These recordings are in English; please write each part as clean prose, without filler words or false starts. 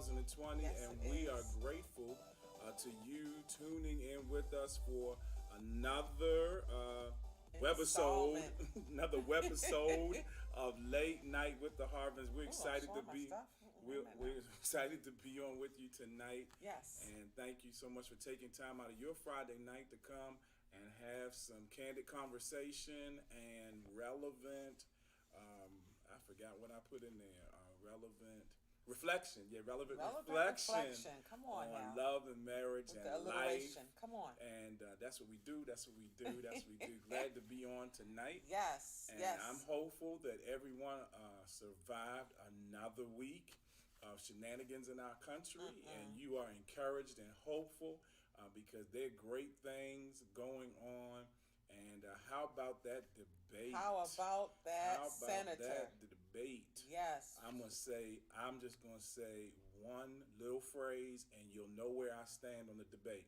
2020, Yes, and it we are is. grateful to you tuning in with us for another webisode, Installment. another webisode of Late Night with the Harvins. We're Ooh, I'm excited to showing my be stuff. Wait a we're, minute now. we're excited to be on with you tonight, Yes. and thank you so much for taking time out of your Friday night to come and have some candid conversation and relevant. I forgot what I put in there. Relevant reflection. Yeah, relevant Relevant reflection reflection. Come on on now. love and marriage With the and life. alliteration. Come on. And that's what we do. That's what we do. That's what we do. Glad to be on tonight. Yes. And I'm Yes. hopeful that everyone survived another week of shenanigans in our country, and you are encouraged and hopeful because there are great things going on. And how about that debate? How about that How about senator? that debate? Yes. I'm just gonna say one little phrase, and you'll know where I stand on the debate.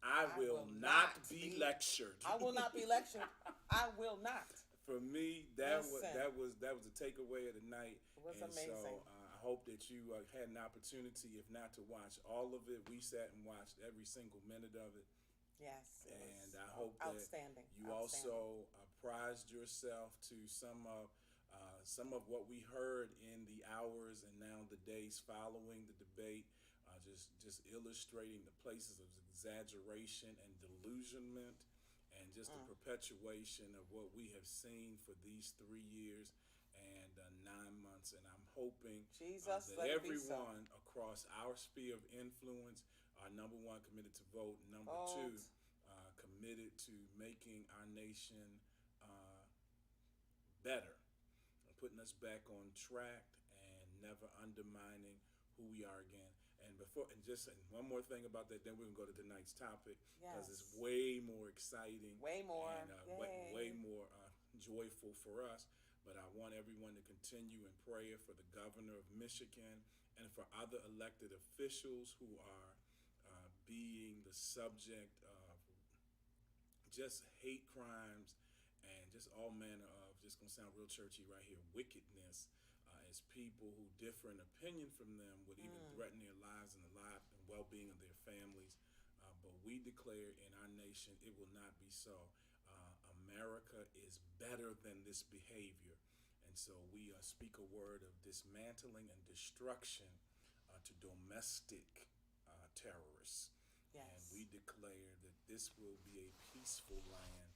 I I will will not not be be. lectured. I will not be lectured. I will not. For me, Listen. that was the takeaway of the night. It was And amazing. so I hope that you had an opportunity, if not to watch all of it. We sat and watched every single minute of it. Yes. It And was I hope that outstanding. you also apprised yourself to some of what we heard in the hours and now the days following the debate, just illustrating the places of exaggeration and delusionment, and just the perpetuation of what we have seen for these 3 years and 9 months. And I'm hoping Jesus, that let it be so. everyone across our sphere of influence are number one, committed to vote, number two, Vote. committed to making our nation better, putting us back on track, and never undermining who we are again. And one more thing about that, then we're gonna go to tonight's topic because it's Yes. way more exciting, Way more. and Yay. way more joyful for us. But I want everyone to continue in prayer for the governor of Michigan and for other elected officials who are being the subject of just hate crimes and just all manner of, just gonna sound real churchy right here, wickedness, as people who differ in opinion from them would even threaten their lives and the life and well-being of their families. But we declare in our nation it will not be so. America is better than this behavior. And so we speak a word of dismantling and destruction to domestic terrorists. And Yes. we declare that this will be a peaceful land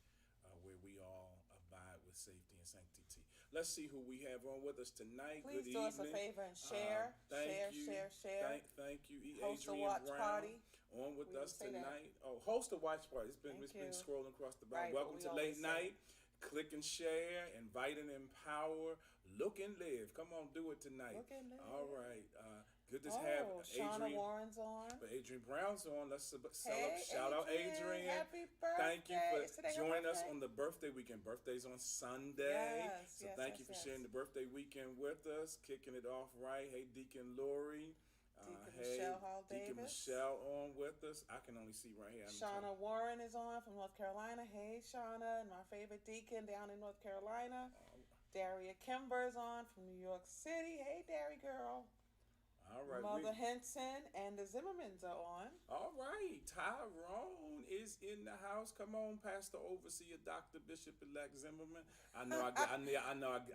where we all abide with safety and sanctity. Let's see who we have on with us tonight. Please Good do us a evening. favor and share. Thank you. Share. Thank you, Host a Adrian watch Brown, party. on with We us didn't say that. tonight. Oh, host a watch party. Thank It's been you. scrolling across the bottom. Right, but Welcome we to always Late say Night. Click and share, invite and empower, look and live. Come on, do it tonight. Look and live. All right. Good to have Shauna Adrian. Warren's on. But Adrian Brown's on. Let's Hey, shout out Adrian. Happy Thank you birthday. Is for today her joining us birthday? on the birthday weekend. Birthday's on Sunday. Yes, So yes, thank yes, you for yes. sharing the birthday weekend with us, kicking it off right. Hey, Deacon Lori. Deacon Hey, Michelle Hall Deacon Davis. Michelle on with us. I can only see right here. Shauna Warren is on from North Carolina. Hey, Shauna, and my favorite deacon down in North Carolina. Daria Kimber is on from New York City. Hey, Dari girl. All right. Mother Henson and the Zimmermans are on. All right, Tyrone is in the house. Come on, Pastor Overseer, Dr. Bishop Elect Zimmerman. I know I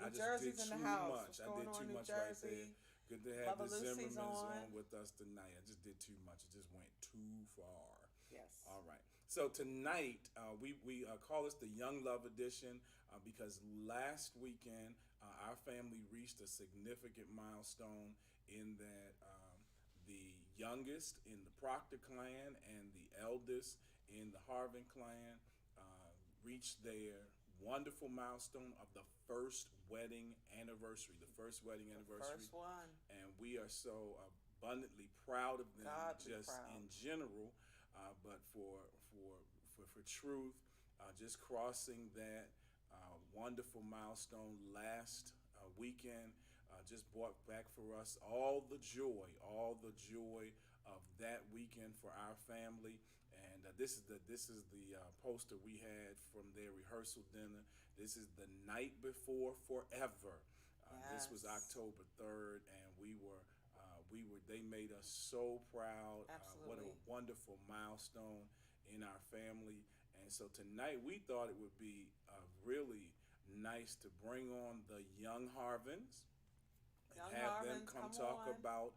just Jersey's did in too the house. much. What's I going did on, too New much right Jersey? there. Good to have Mother the Lucy's Zimmermans on. on with us tonight. I just did too much. It just went too far. Yes. All right. So tonight we call this the Young Love Edition because last weekend our family reached a significant milestone in that the youngest in the Proctor clan and the eldest in the Harvin clan reached their wonderful milestone of the first wedding anniversary. The first wedding anniversary. First one. And we are so abundantly proud of them, Godly just proud. in general, but for truth, just crossing that wonderful milestone last weekend just brought back for us all the joy of that weekend for our family. And this is the poster we had from their rehearsal dinner. This is the night before forever. This was Yes. October 3rd, and we they made us so proud. What a Absolutely. wonderful milestone in our family. And so tonight we thought it would be really nice to bring on the young Harvins and Young have them Harvins, come come on.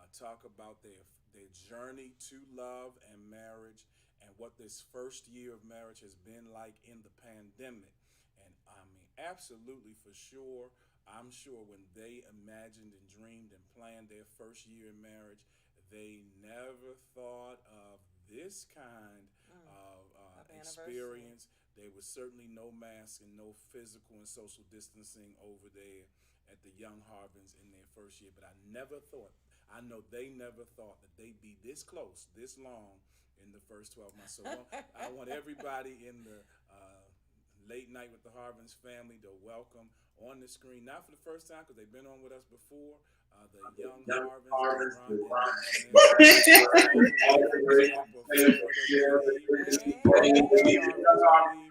talk about their journey to love and marriage, and what this first year of marriage has been like in the pandemic. And I mean, absolutely for sure, I'm sure when they imagined and dreamed and planned their first year in marriage, they never thought of this kind of Of anniversary. experience. There was certainly no mask and no physical and social distancing over there at the young Harvins in their first year. But I know they never thought that they'd be this close, this long in the first 12 months. So I want everybody in the late night with the Harvins family to welcome on the screen, not for the first time because they've been on with us before, the young Harvins, Durant and Diandra, all the way from Tampa, Florida. Good evening. Hey, Young Harvins,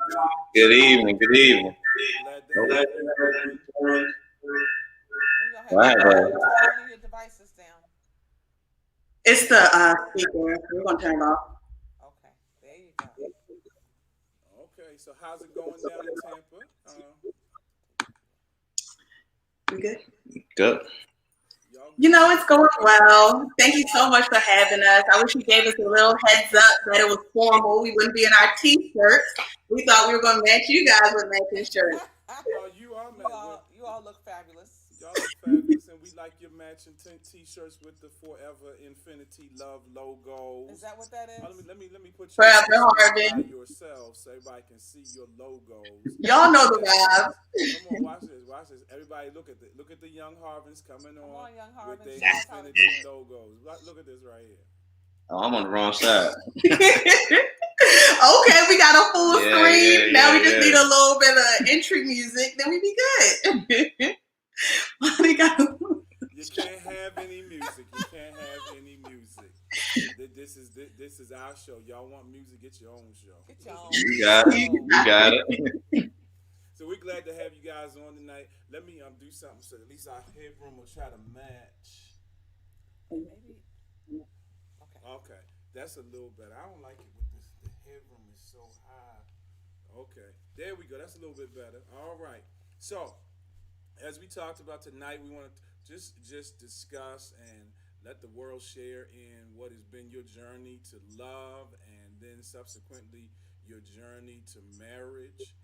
good evening. Good evening. Good evening. Glad to have you on. we're gonna have All you right, turn one of your devices down. It's the speaker. We're gonna turn it off. Okay, there you go. Okay, so how's it going down in Tampa? We good? Good. Y'all You good? know, it's going well. Thank you so much for having us. I wish you gave us a little heads up that it was formal. We wouldn't be in our t-shirts. We thought we were gonna match you guys with matching shirts. No, you are man. you all look fabulous. Y'all look fabulous, and we like your matching t-shirts with the Forever Infinity Love logo. Is that what that is? Let me put you Forever on the screen by Harvin. yourself so everybody can see your logos. Y'all know the vibe. Come on, watch this, watch this. Everybody, look at the young Harvins coming Come on on, young with Harvin. their Show us how to do Infinity it. logos. Look at this right here. Oh, I'm on the wrong side. Okay, we got a full Yeah, screen. Now we just yeah. need a little bit of entry music, then we be good. We got You can't have any music. You can't have any music. This is our show. Y'all want music? Get your own show. Get your own You got it. show. You got it. So we're glad to have you guys on tonight. Let me do something so at least our headroom will try to match. Maybe. Okay. Okay, that's a little better. I don't like it with this. The headroom is so high. Okay, there we go. That's a little bit better. All right. So, as we talked about tonight, we want to just discuss and let the world share in what has been your journey to love, and then subsequently your journey to marriage,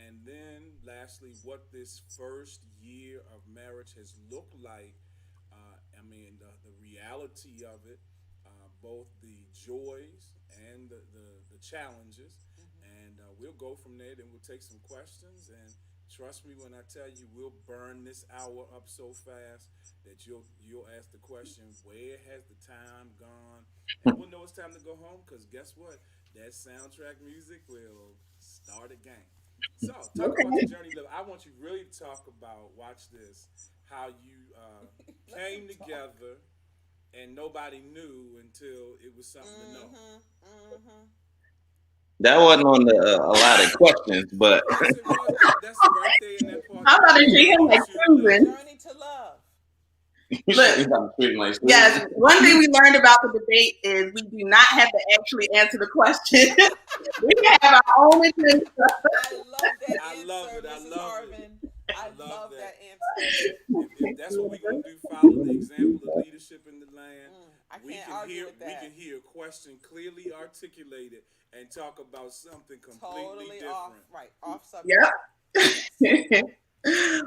and then lastly what this first year of marriage has looked like. I mean, the reality of it, both the joys and the challenges, and we'll go from there. Then we'll take some questions, and trust me when I tell you, we'll burn this hour up so fast that you'll ask the question, where has the time gone? And we'll know it's time to go home because guess what? That soundtrack music will start again. So, talk about the journey. Look, I want you really to talk about, watch this, how you came together and nobody knew until it was something to know. That wasn't on the a lot of questions, but Yes, it was. That's right there in that part. I'm about to see him like Susan. Journey to love. Look, yes, one thing we learned about the debate is we do not have to actually answer the question. We have our own agenda. I love that I answer, love it. I Mrs. love Harvin. it. I I love love that that. answer. If that's what we're gonna do, follow the example of leadership in the land. I We can't can argue hear with that. a question clearly articulated and talk about something completely Totally different. off subject. Yep.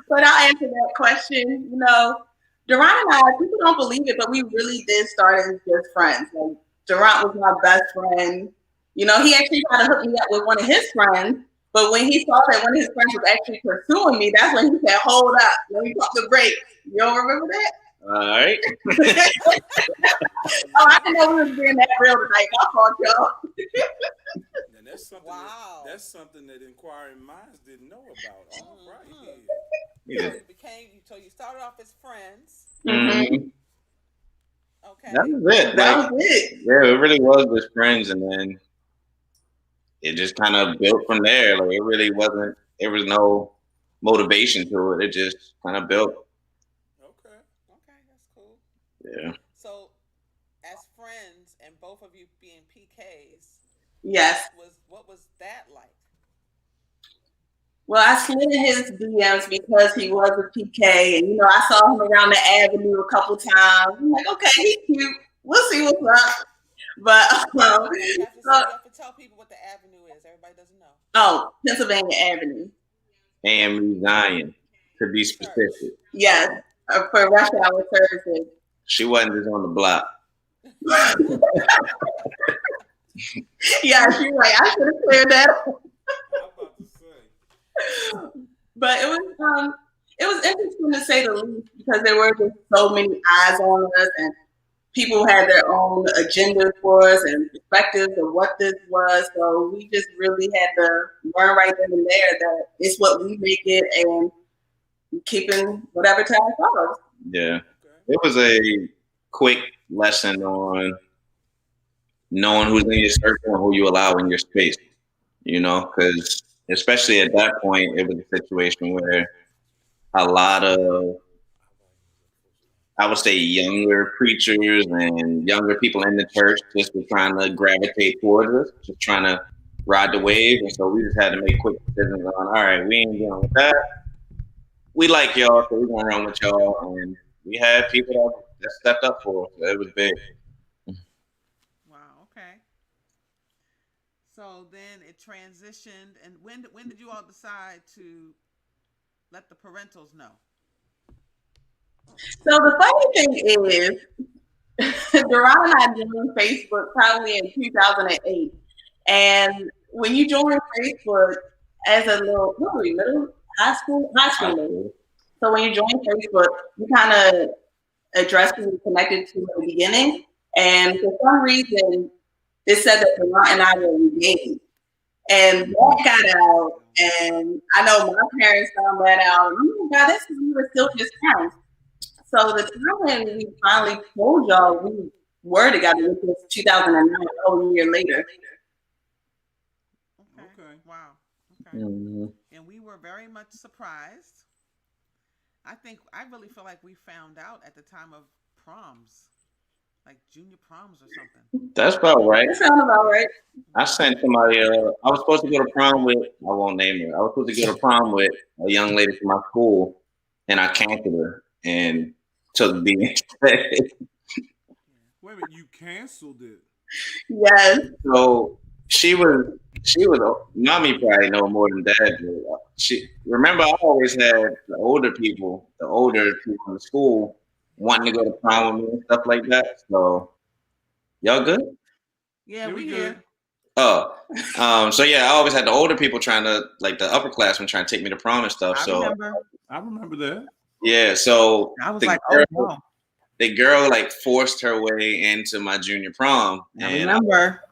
But I'll answer that question. You know, Durant and I, people don't believe it, but we really did start as just friends. Like, Durant was my best friend. You know, he actually tried to hook me up with one of his friends, but when he saw that one of his friends was actually pursuing me, that's when he said, "Hold up, let me pump the brakes." You don't remember that? all right. Oh, I didn't know we was being that real tonight. My fault, y'all. And that's something Wow. that's something that inquiring minds didn't know about. All right here. Yeah. So you started off as friends. Mm-hmm. Okay. That was it. That Like, was it. yeah, it really was just friends, and then it just kind of built from there. Like, it really wasn't. There was no motivation to it. It just kind of built. Okay. Okay, that's cool. Yeah. So friends and both of you being PKs. Yes. What was that like? Well, I slid in his DMs because he was a PK, and I saw him around the avenue a couple times. I'm like, okay, he's cute. We'll see what's up. But You have to tell people what the avenue is. Everybody doesn't know. Pennsylvania Avenue. AME Zion, to be specific. Yes, for rush hour services. She wasn't just on the block. Yeah, she's right. I should have cleared that up. I'm about to say. But it was interesting to say the least, because there were just so many eyes on us, and people had their own agendas for us and perspectives of what this was. So we just really had to learn right then and there that it's what we make it, and keeping whatever to ourselves. Yeah. It was a quick lesson on knowing who's in your circle and who you allow in your space, because especially at that point, it was a situation where a lot of, I would say, younger preachers and younger people in the church just were trying to gravitate towards us, just trying to ride the wave. And so we just had to make quick decisions on, all right, we ain't dealing with that. We like y'all, so we're going to run with y'all. And we had people that stepped up for us. So it was big. Wow, okay. So then it transitioned. And when did you all decide to let the parentals know? So the funny thing is, Durant and I joined Facebook probably in 2008. And when you join Facebook as a middle high school. So when you join Facebook, you kind of address who you're connected to in the beginning. And for some reason, it said that Durant and I were engaged. And that got out. And I know my parents found that out. Oh my God, that's because we were still just friends. So the time when we finally told y'all we were together, which was 2009, a whole year later. Okay. Wow. Okay. Mm-hmm. And we were very much surprised. I really feel like we found out at the time of proms, like junior proms or something. That's about right. That sounds about right. I sent somebody, I was supposed to go to prom with, I won't name her. I was supposed to go to prom with a young lady from my school, and I canceled her and took the Wait a minute, you canceled it? Yes. So she was, mommy probably know more than dad did. Remember, I always had the older people in the school wanting to go to prom with me and stuff like that. So, y'all good? Yeah, we here. Oh, so yeah, I always had the older people trying to, like the upperclassmen trying to take me to prom and stuff. I remember that. Yeah, so I was like, oh no. The girl like forced her way into my junior prom. I remember.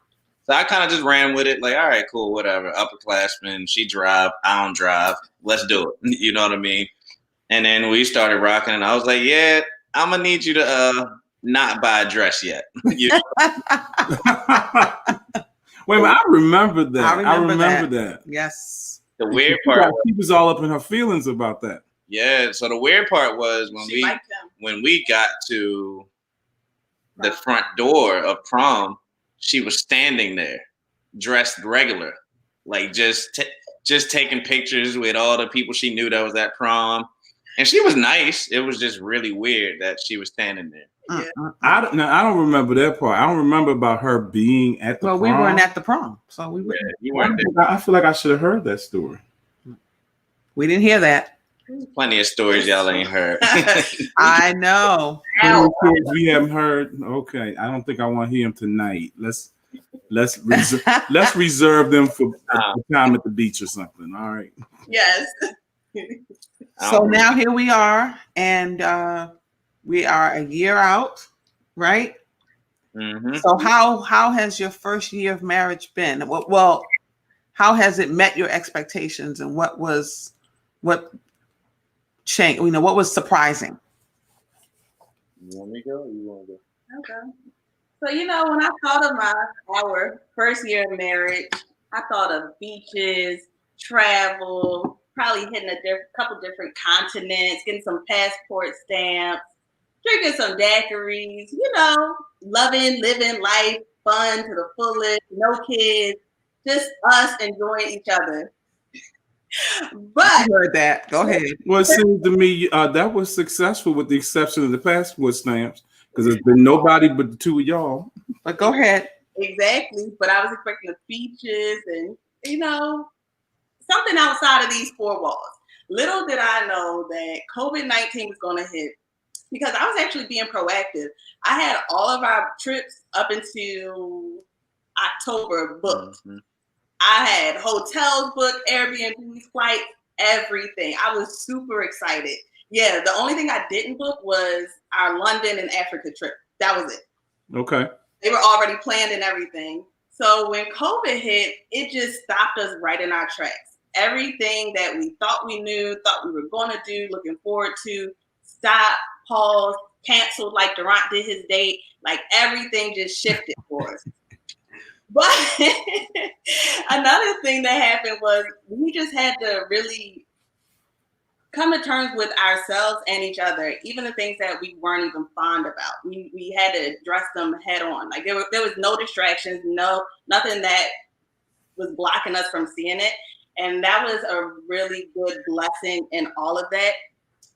So I kind of just ran with it, like, all right, cool, whatever. Upperclassmen, she drive, I don't drive. Let's do it. You know what I mean? And then we started rocking, and I was like, yeah, I'm gonna need you to not buy a dress yet. Wait a minute, I remember that. I remember that. Yes. The weird part, she was all up in her feelings about that. Yeah. So the weird part was when we got to the front door of prom, she was standing there, dressed regular, like just taking pictures with all the people she knew that was at prom, and she was nice. It was just really weird that she was standing there. Yeah. I don't remember that part. I don't remember about her being at the prom. Well, we weren't at the prom, so we weren't. You weren't there. I feel like I should have heard that story. We didn't hear that. Plenty of stories y'all ain't heard. I know. We haven't heard. Okay, I don't think I want to hear them tonight. Let's reserve them for time at the beach or something. All right. Yes. So now here we are, and we are a year out, right? Mm-hmm. So how has your first year of marriage been? Well, how has it met your expectations, and what changed? What was surprising? You want me to go? Or you want to go? Okay. So when I thought of our first year of marriage, I thought of beaches, travel, probably hitting a couple different continents, getting some passport stamps, drinking some daiquiris, loving, living life, fun to the fullest, no kids, just us enjoying each other. But I heard that. Go ahead. Well, it seems to me that was successful with the exception of the passport stamps because there's been nobody but the two of y'all. But go ahead. exactly, but I was expecting the beaches and, you know, something outside of these four walls. Little did I know that COVID-19 was going to hit because I was actually being proactive. I had all of our trips up into October booked. Mm-hmm. I had hotels booked, Airbnb, flights, everything. I was super excited. Yeah, the only thing I didn't book was our London and Africa trip. That was it. Okay. They were already planned and everything. So when COVID hit, it just stopped us right in our tracks. Everything that we thought we knew, thought we were going to do, looking forward to, stopped, paused, canceled like Durant did his date. Like everything just shifted for us. But another thing that happened was we just had to really come to terms with ourselves and each other, even the things that we weren't even fond about. We had to address them head on. Like there was no distractions, nothing that was blocking us from seeing it. And that was a really good blessing in all of that.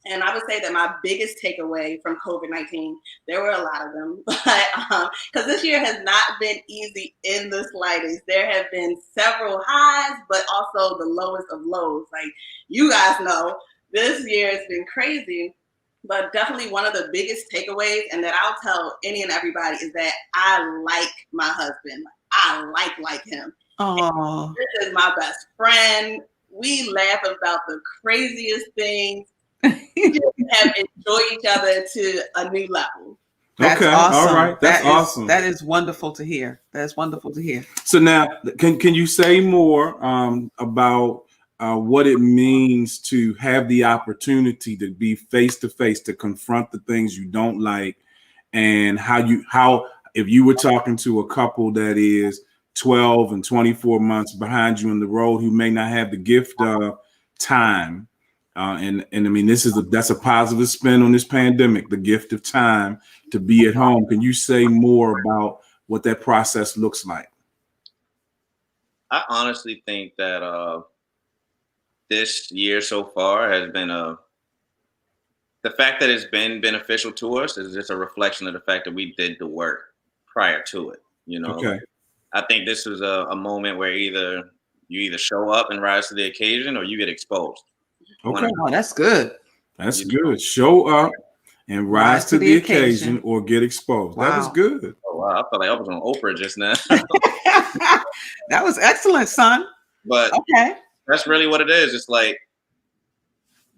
And I would say that my biggest takeaway from COVID-19, there were a lot of them, but because this year has not been easy in the slightest. There have been several highs, but also the lowest of lows. Like you guys know, this year has been crazy, but definitely one of the biggest takeaways, and that I'll tell any and everybody, is that I like my husband. I like him. Oh, This is my best friend. We laugh about the craziest things. We just have enjoyed each other to a new level. that's Okay. awesome. All right. That's awesome. That is wonderful to hear. That's wonderful to hear. So now, can you say more about what it means to have the opportunity to be face to face, to confront the things you don't like, and how if you were talking to a couple that is 12 and 24 months behind you in the road who may not have the gift of time. And I mean, that's a positive spin on this pandemic, the gift of time to be at home. Can you say more about what that process looks like? I honestly think that this year so far has been the fact that it's been beneficial to us is just a reflection of the fact that we did the work prior to it. You know, Okay. I think this is a moment where you either show up and rise to the occasion or you get exposed. Okay. Oh, that's good. That's You good. Show up and rise to the occasion occasion. or get exposed. That was Wow. good. Oh, wow, I felt like I was on Oprah just now. That was excellent, son. But Okay. that's really what it is. It's like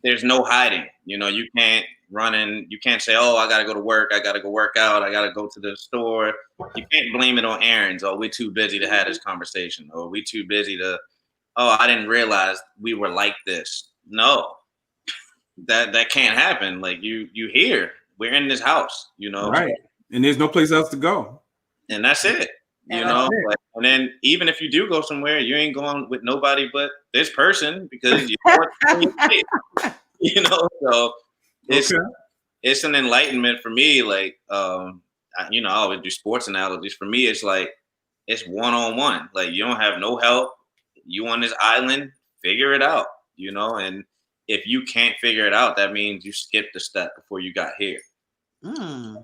there's no hiding. You know, you can't you can't say, oh, I got to go to work. I got to go work out. I got to go to the store. You can't blame it on errands. Oh, we're too busy to have this conversation. Or we too busy to, oh, I didn't realize we were like this. No, that can't happen. Like you here. We're in this house, you know. Right. And there's no place else to go. And that's it. You know, like, and then even if you do go somewhere, you ain't going with nobody but this person because you know, so it's an enlightenment for me. Like, I always do sports analogies. For me, it's like it's one-on-one. Like you don't have no help. You on this island, figure it out. You know, and if you can't figure it out, that means you skipped a step before you got here. Also,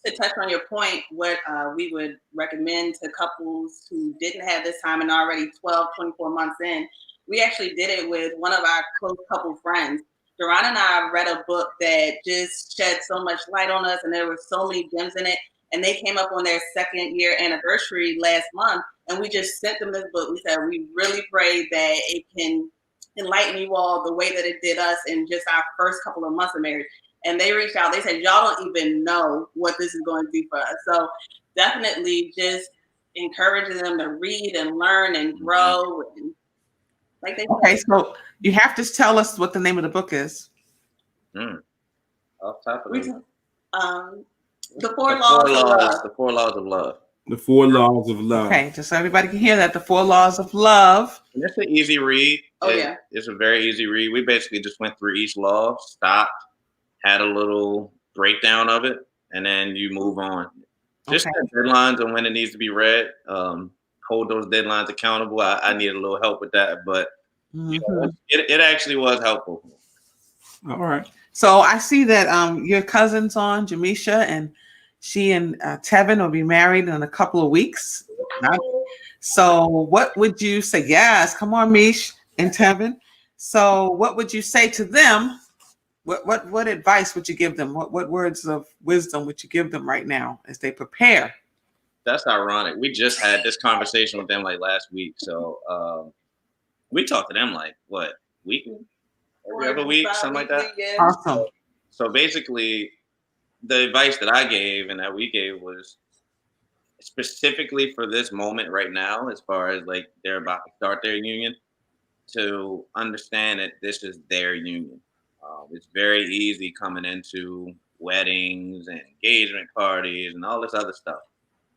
to touch on your point, what we would recommend to couples who didn't have this time and already 12, 24 months in, we actually did it with one of our close couple friends. Durant and I read a book that just shed so much light on us, and there were so many gems in it. And they came up on their 2nd year anniversary last month, and we just sent them this book. We said, we really pray that it can enlighten you all the way that it did us in just our first couple of months of marriage. And they reached out. They said, y'all don't even know what this is going to do for us. So definitely just encouraging them to read and learn and grow. And like they Okay, so you have to tell us what the name of the book is. Off top of it. The Four Laws of Love. The 4 Laws of Love. The 4 Laws of Love. Okay, just so everybody can hear that. The 4 Laws of Love. And it's an easy read. It's a very easy read. We basically just went through each law, stopped, had a little breakdown of it, and then you move on. Just Okay. set deadlines on when it needs to be read. Hold those deadlines accountable. I needed a little help with that, but it actually was helpful. All right. So I see that your cousin's on, Jamisha, and she and Tevin will be married in a couple of weeks. Right? So what would you say? Yes, come on, Mish and Tevin. So what would you say to them? What advice would you give them? What words of wisdom would you give them right now as they prepare? That's ironic. We just had this conversation with them like last week. So we talked to them like what, weekly? Every other week, something like that. Yeah. Awesome. So basically the advice that I gave and that we gave was specifically for this moment right now, as far as like they're about to start their union, to understand that this is their union. It's very easy coming into weddings and engagement parties and all this other stuff.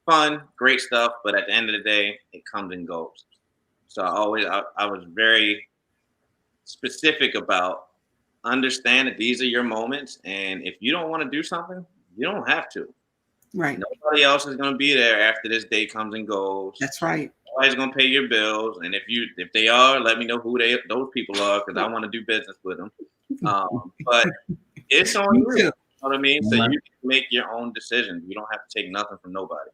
Fun, great stuff, but at the end of the day, it comes and goes. So I was very specific about understand that these are your moments, and if you don't want to do something, you don't have to. Right. Nobody else is going to be there after this day comes and goes. That's right. Nobody's going to pay your bills, and if they are, let me know who those people are, because I want to do business with them. But it's on you. You know what I mean? So you can make your own decisions. You don't have to take nothing from nobody.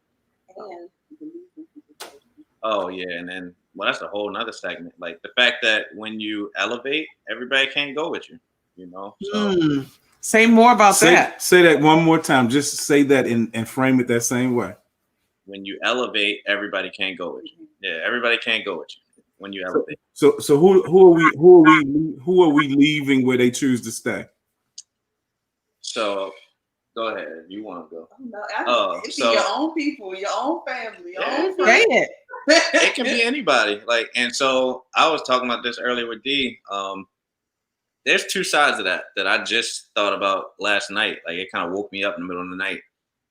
Oh yeah, and then that's a whole nother segment. Like the fact that when you elevate, everybody can't go with you. You know. So say more about that. Say that one more time. Just say that and frame it that same way. When you elevate, everybody can't go with you. Yeah, everybody can't go with you when you elevate. So who are we leaving where they choose to stay? So go ahead if you want to go. It's your own people, your own family, your own friends. It can be anybody. Like, and so I was talking about this earlier with D. There's two sides of that I just thought about last night. Like it kind of woke me up in the middle of the night.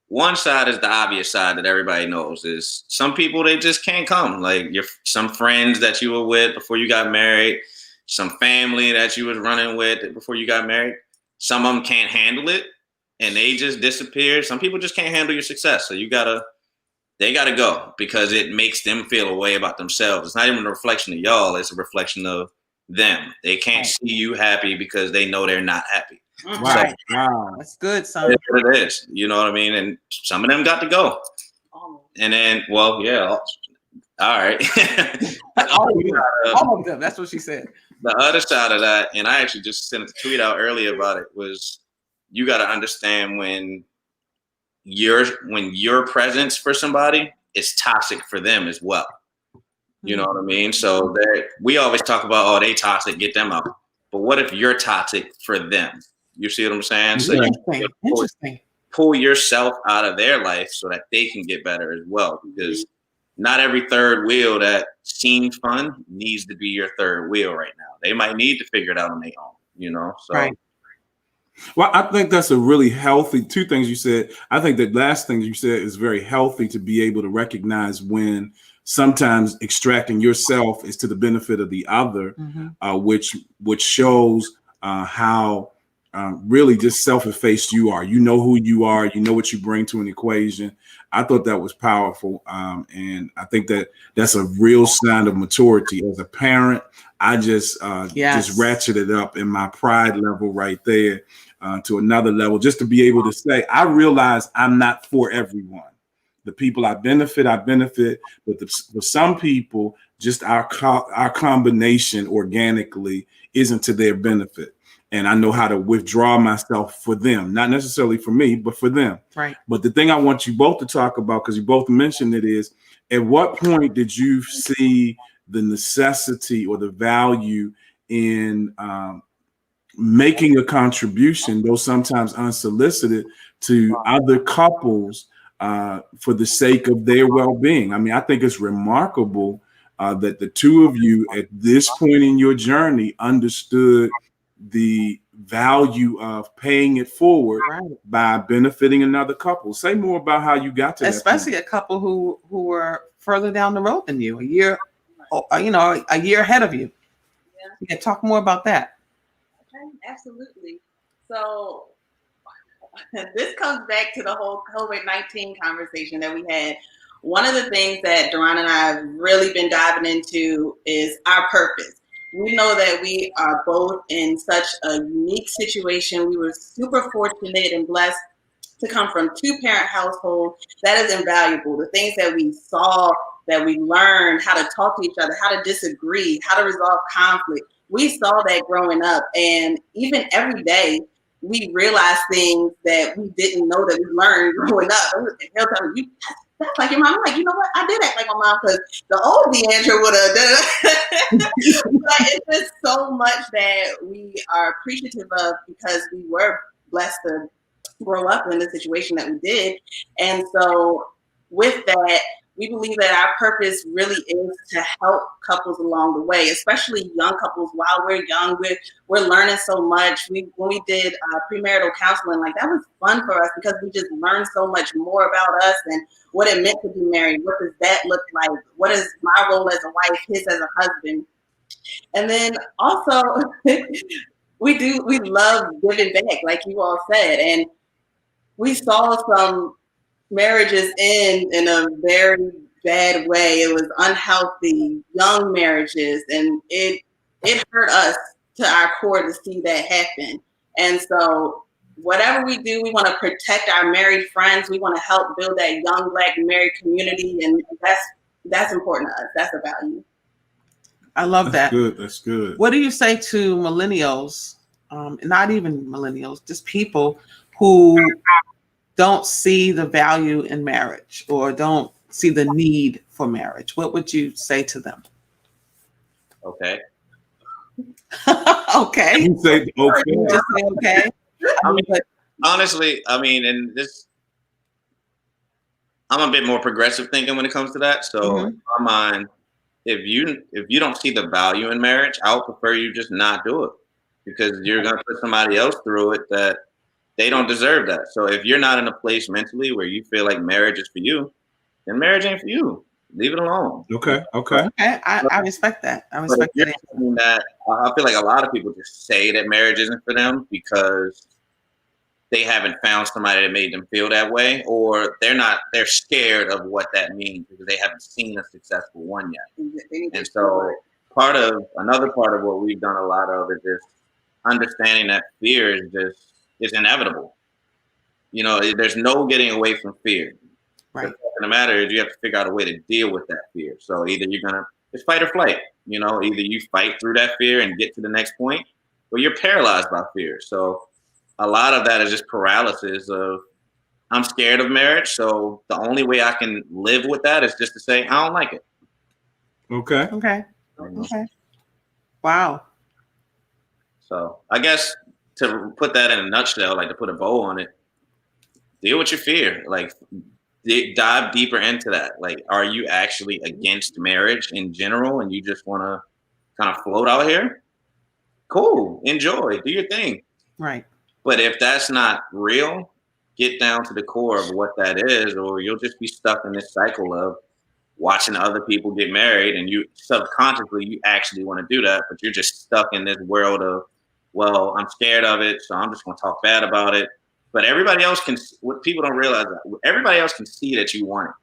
One side is the obvious side that everybody knows is some people, they just can't come. Like some friends that you were with before you got married, some family that you was running with before you got married. Some of them can't handle it and they just disappear. Some people just can't handle your success. So they gotta go because it makes them feel a way about themselves. It's not even a reflection of y'all. It's a reflection of them. They can't see you happy because they know they're not happy. Right. So, wow. That's good, son. That's what it is. You know what I mean? And some of them got to go. And then, well, yeah. All right. all of them. That's what she said. The other side of that, and I actually just sent a tweet out earlier about it, was you got to understand when your presence for somebody is toxic for them as well. You know what I mean? So we always talk about, oh, they toxic, get them out. But what if you're toxic for them? You see what I'm saying? So Interesting. Pull yourself out of their life so that they can get better as well. Because not every third wheel that seems fun needs to be your third wheel right now. They might need to figure it out on their own, you know? So. Right. Well, I think that's a really healthy, two things you said. I think that last thing you said is very healthy to be able to recognize when sometimes extracting yourself is to the benefit of the other, which shows how really just self-effaced you are. You know who you are. You know what you bring to an equation. I thought that was powerful. And I think that that's a real sign of maturity. As a parent, I just ratcheted up in my pride level right there to another level, just to be able to say, I realize I'm not for everyone. The people I benefit, but for some people, just our combination organically isn't to their benefit. And I know how to withdraw myself for them, not necessarily for me, but for them. Right. But the thing I want you both to talk about, because you both mentioned it, is at what point did you see the necessity or the value in making a contribution, though sometimes unsolicited, to other couples for the sake of their well-being? I mean, I think it's remarkable that the two of you at this point in your journey understood the value of paying it forward by benefiting another couple. Say more about how you got to that especially point. A couple who were further down the road than you, a year ahead of you. Yeah, talk more about that. Okay, absolutely. So this comes back to the whole COVID-19 conversation that we had. One of the things that Durant and I have really been diving into is our purpose. We know that we are both in such a unique situation. We were super fortunate and blessed to come from two-parent household. That is invaluable. The things that we saw, that we learned, how to talk to each other, how to disagree, how to resolve conflict. We saw that growing up. And even every day, we realize things that we didn't know that we learned growing up. They'll tell me, that's like your mom. I'm like, you know what? I did act like my mom because the old Diandra would have done it. But it's just so much that we are appreciative of because we were blessed to grow up in the situation that we did. And so with that, we believe that our purpose really is to help couples along the way, especially young couples. While we're young, we're learning so much. When we did premarital counseling, like that was fun for us because we just learned so much more about us and what it meant to be married. What does that look like? What is my role as a wife, his as a husband? And then also, we love giving back, like you all said, and we saw some marriages in a very bad way. It was unhealthy, young marriages, and it hurt us to our core to see that happen. And so whatever we do, we want to protect our married friends. We want to help build that young Black married community, and that's important to us. That's a value. I love that. That's good. What do you say to millennials, not even millennials, just people who don't see the value in marriage or don't see the need for marriage? What would you say to them? Okay. Okay. You say okay. Just say okay. Honestly, and this, I'm a bit more progressive thinking when it comes to that. So in my mind, if you don't see the value in marriage, I would prefer you just not do it because you're gonna put somebody else through it that they don't deserve that. So if you're not in a place mentally where you feel like marriage is for you, then marriage ain't for you. Leave it alone. Okay. I respect that. I respect that. I feel like a lot of people just say that marriage isn't for them because they haven't found somebody that made them feel that way, or they're scared of what that means because they haven't seen a successful one yet. And so another part of what we've done a lot of is just understanding that fear is inevitable. There's no getting away from fear. Right. The matter is you have to figure out a way to deal with that fear. So either it's fight or flight. Either you fight through that fear and get to the next point, or you're paralyzed by fear. So a lot of that is just paralysis of I'm scared of marriage. So the only way I can live with that is just to say I don't like it. Okay. Wow. So I guess to put that in a nutshell, like to put a bow on it, deal with your fear. Like dive deeper into that. Like, are you actually against marriage in general and you just want to kind of float out here? Cool. Enjoy. Do your thing. Right. But if that's not real, get down to the core of what that is, or you'll just be stuck in this cycle of watching other people get married and you subconsciously, you actually want to do that, but you're just stuck in this world of, well, I'm scared of it, so I'm just going to talk bad about it. But everybody else what people don't realize, everybody else can see that you want it.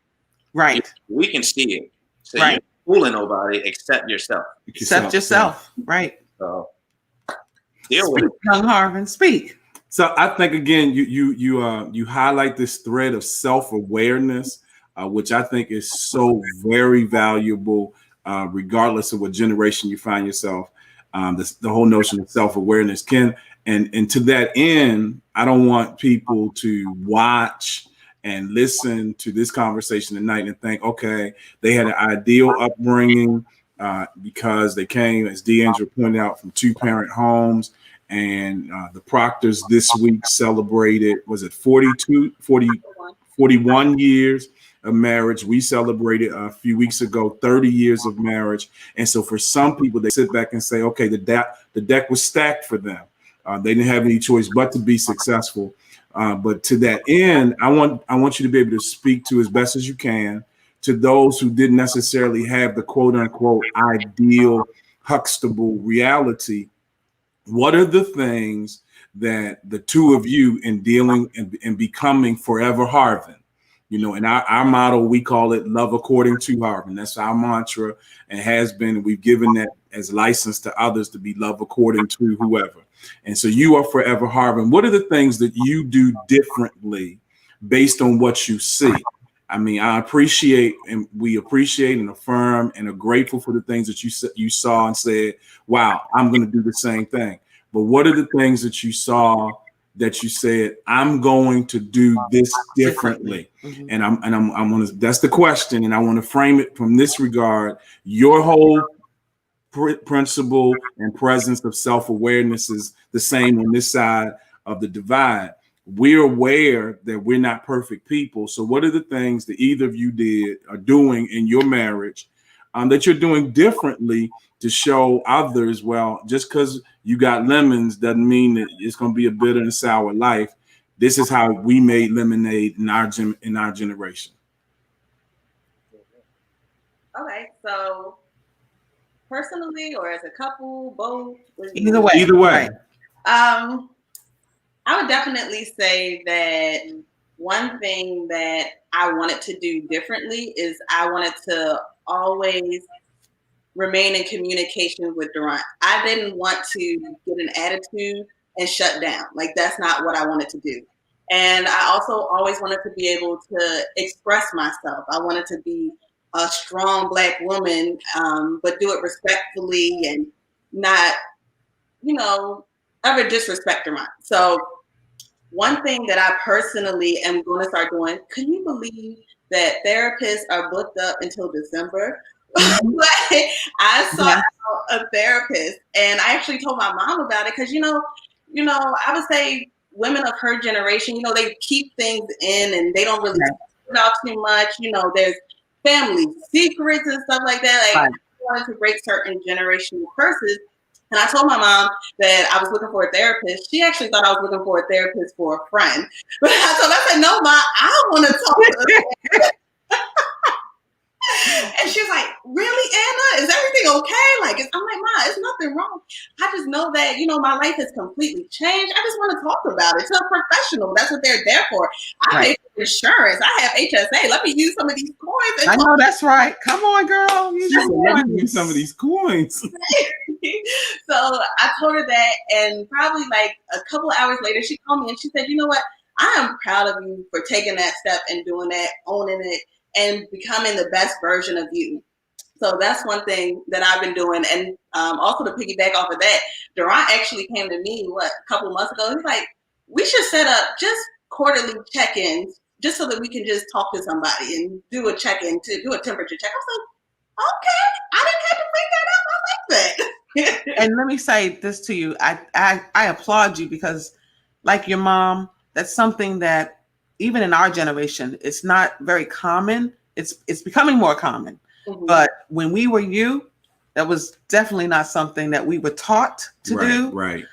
Right. We can see it. So right. You're fooling nobody except yourself. Except yourself. Right. So deal with it. Young Harvin, speak. So I think again, you highlight this thread of self-awareness, which I think is so very valuable, regardless of what generation you find yourself. The whole notion of self-awareness can, and to that end, I don't want people to watch and listen to this conversation tonight and think, okay, they had an ideal upbringing because they came, as Diandra pointed out, from two-parent homes. And the Proctors this week celebrated, 41 years of marriage. We celebrated a few weeks ago 30 years of marriage. And so for some people, they sit back and say, okay, the deck was stacked for them. They didn't have any choice but to be successful. But to that end, I want you to be able to speak to as best as you can to those who didn't necessarily have the quote unquote ideal Huxtable reality. What are the things that the two of you in dealing and becoming forever Harvin. You know, and our motto, we call it love according to Harvin. That's our mantra and has been. We've given that as license to others to be love according to whoever. And so you are forever Harvin. What are the things that you do differently based on what you see? I mean, I appreciate and we appreciate and affirm and are grateful for the things that you saw and said, wow, I'm going to do the same thing. But what are the things that you saw that you said, I'm going to do this differently? Mm-hmm. And I'm going to, that's the question. And I want to frame it from this regard. Your whole principle and presence of self-awareness is the same on this side of the divide. We're aware that we're not perfect people. So what are the things that either of you are doing in your marriage that you're doing differently to show others, well, just because you got lemons doesn't mean that it's going to be a bitter and sour life. This is how we made lemonade in our generation. Okay, so personally or as a couple, both? Either way. Either way. Right. I would definitely say that one thing that I wanted to do differently is I wanted to always remain in communication with Durant. I didn't want to get an attitude and shut down. Like, that's not what I wanted to do. And I also always wanted to be able to express myself. I wanted to be a strong Black woman, but do it respectfully and not, ever disrespect Durant. So one thing that I personally am going to start doing, can you believe that therapists are booked up until December? I sought out a therapist, and I actually told my mom about it because, I would say women of her generation, they keep things in and they don't really talk about too much. There's family secrets and stuff like that. Like, I wanted to break certain generational curses. And I told my mom that I was looking for a therapist. She actually thought I was looking for a therapist for a friend. But I said, no, Ma, I want to talk to her. And she was like, really, Anna? Is everything okay? I'm like, Ma, it's nothing wrong. I just know that, my life has completely changed. I just want to talk about it to a professional. That's what they're there for. I pay for insurance. I have HSA. Let me use some of these coins. I know that's right. Come on, girl. Let me use some of these coins. So I told her that, and probably like a couple of hours later, she called me and she said, you know what? I am proud of you for taking that step and doing that, owning it, and becoming the best version of you. So that's one thing that I've been doing. And also to piggyback off of that, Durant actually came to me, a couple of months ago. He's like, we should set up just quarterly check-ins just so that we can just talk to somebody and do a check-in, to do a temperature check. I was like, okay, I didn't have to think that up. I like that. And let me say this to you. I applaud you because, like your mom, that's something that even in our generation, it's not very common. It's becoming more common. Mm-hmm. But when we were you, that was definitely not something that we were taught to do. Right.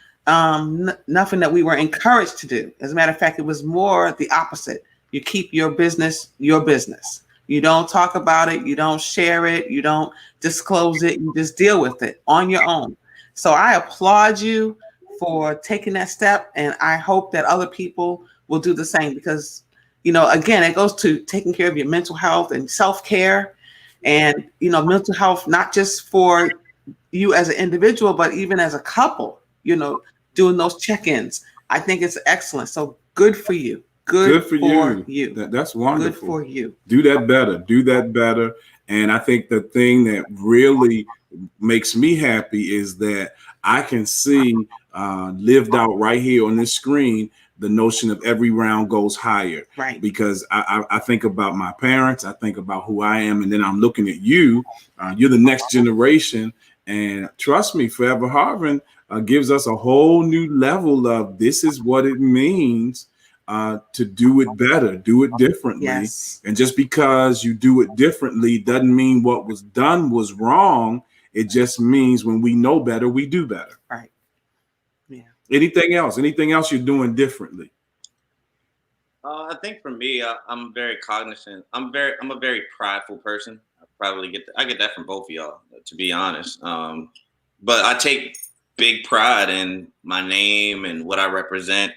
Nothing that we were encouraged to do. As a matter of fact, it was more the opposite. You keep your business your business. You don't talk about it. You don't share it. You don't disclose it. You just deal with it on your own. So I applaud you for taking that step. And I hope that other people will do the same because, again, it goes to taking care of your mental health and self-care and, mental health, not just for you as an individual, but even as a couple, doing those check-ins. I think it's excellent. So good for you. Good for you. That's wonderful. Good for you. Do that better. And I think the thing that really makes me happy is that I can see lived out right here on this screen the notion of every round goes higher. Right. Because I think about my parents, I think about who I am, and then I'm looking at you. You're the next generation. And trust me, Forever Harvin gives us a whole new level of this is what it means to do it better, do it differently. Yes. And just because you do it differently doesn't mean what was done was wrong. It just means when we know better, we do better. Right. Yeah. Anything else you're doing differently? I think for me, I'm very cognizant. I'm a very prideful person. I get that from both of y'all, to be honest. But I take big pride in my name and what I represent.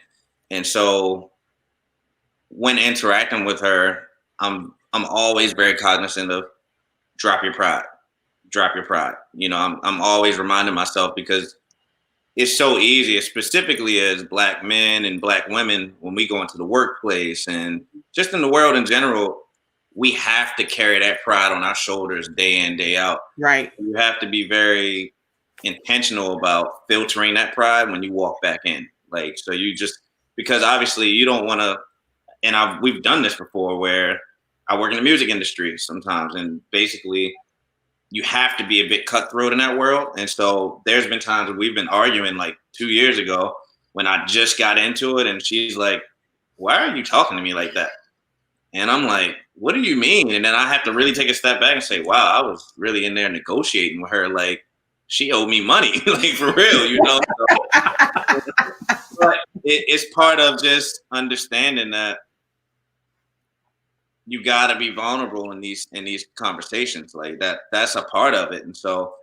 And so when interacting with her, I'm always very cognizant of drop your pride. Drop your pride. You know, I'm always reminding myself, because it's so easy, specifically as Black men and Black women, when we go into the workplace and just in the world in general, we have to carry that pride on our shoulders day in, day out. Right. You have to be very intentional about filtering that pride when you walk back in. Like, so you just, because obviously you don't want to, and we've done this before where I work in the music industry sometimes, and basically you have to be a bit cutthroat in that world. And so there's been times where we've been arguing, like 2 years ago when I just got into it, and she's like, why are you talking to me like that? And I'm like, what do you mean? And then I have to really take a step back and say, wow, I was really in there negotiating with her. Like, she owed me money, like, for real, you know? So, but it's part of just understanding that you got to be vulnerable in these conversations. Like, that's a part of it. And so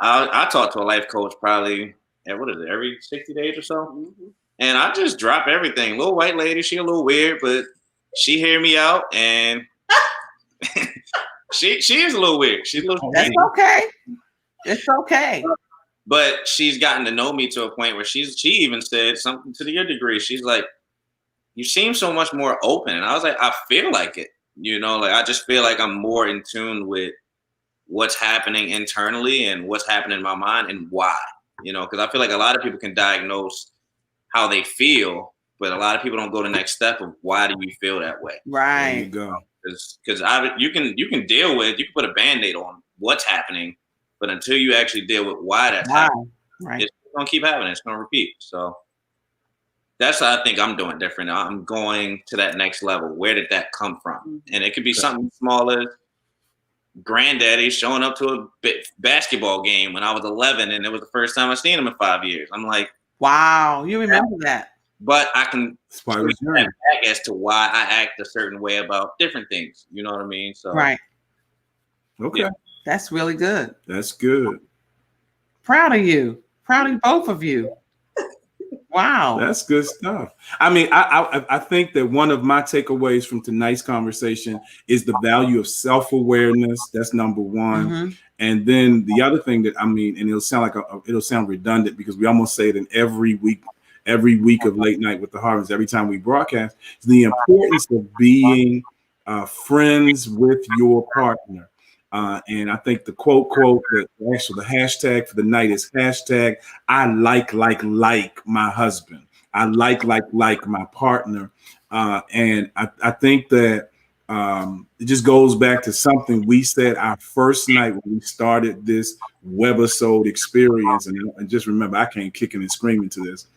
I talk to a life coach probably, every 60 days or so. Mm-hmm. And I just drop everything. Little white lady, she a little weird, but she hear me out, and she is a little weird. She's a little. That's okay. It's okay. But she's gotten to know me to a point where she even said something to your degree. She's like, you seem so much more open. And I was like, I feel like it. You know, like, I just feel like I'm more in tune with what's happening internally and what's happening in my mind and why. You know, because I feel like a lot of people can diagnose how they feel, but a lot of people don't go the next step of why do you feel that way. Right. There you go. Because you can deal with, you can put a Band-Aid on what's happening, but until you actually deal with why that's happening, right, it's gonna keep happening. It's gonna repeat. So that's what I think I'm doing different. I'm going to that next level. Where did that come from? And it could be something small as granddaddy showing up to a basketball game when I was 11, and it was the first time I seen him in 5 years. I'm like, wow, you remember that? But I can trace that back as to why I act a certain way about different things. You know what I mean? So right. Okay. Yeah. That's really good. That's good. Proud of you. Proud of both of you. Wow. That's good stuff. I mean, I think that one of my takeaways from tonight's conversation is the value of self-awareness. That's number one. Mm-hmm. And then the other thing that, I mean, and it'll sound redundant because we almost say it in every week of Late Night with the Harvins, every time we broadcast, is the importance of being friends with your partner. And I think the quote that actually the hashtag for the night is hashtag I like my husband. I like my partner. And I think that it just goes back to something we said our first night when we started this webisode experience. And just remember, I can't kicking and screaming to this.